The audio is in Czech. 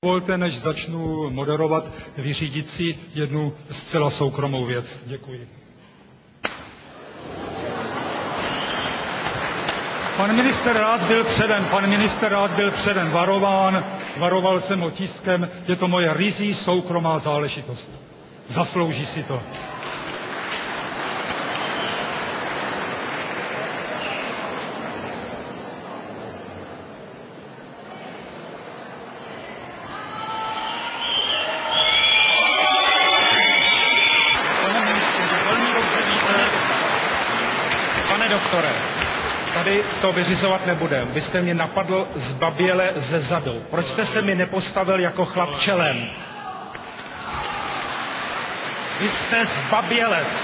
Dovolte, než začnu moderovat, vyřídit si jednu zcela soukromou věc. Děkuji. Pan minister rád byl předem varován, varoval jsem ho tiskem, je to moje ryzí soukromá záležitost. Zaslouží si to. Pane doktore, tady to vyřizovat nebudem. Vy jste mě napadl zbaběle ze zadu. Proč jste se mi nepostavil jako chlap čelem? Vy jste zbabělec.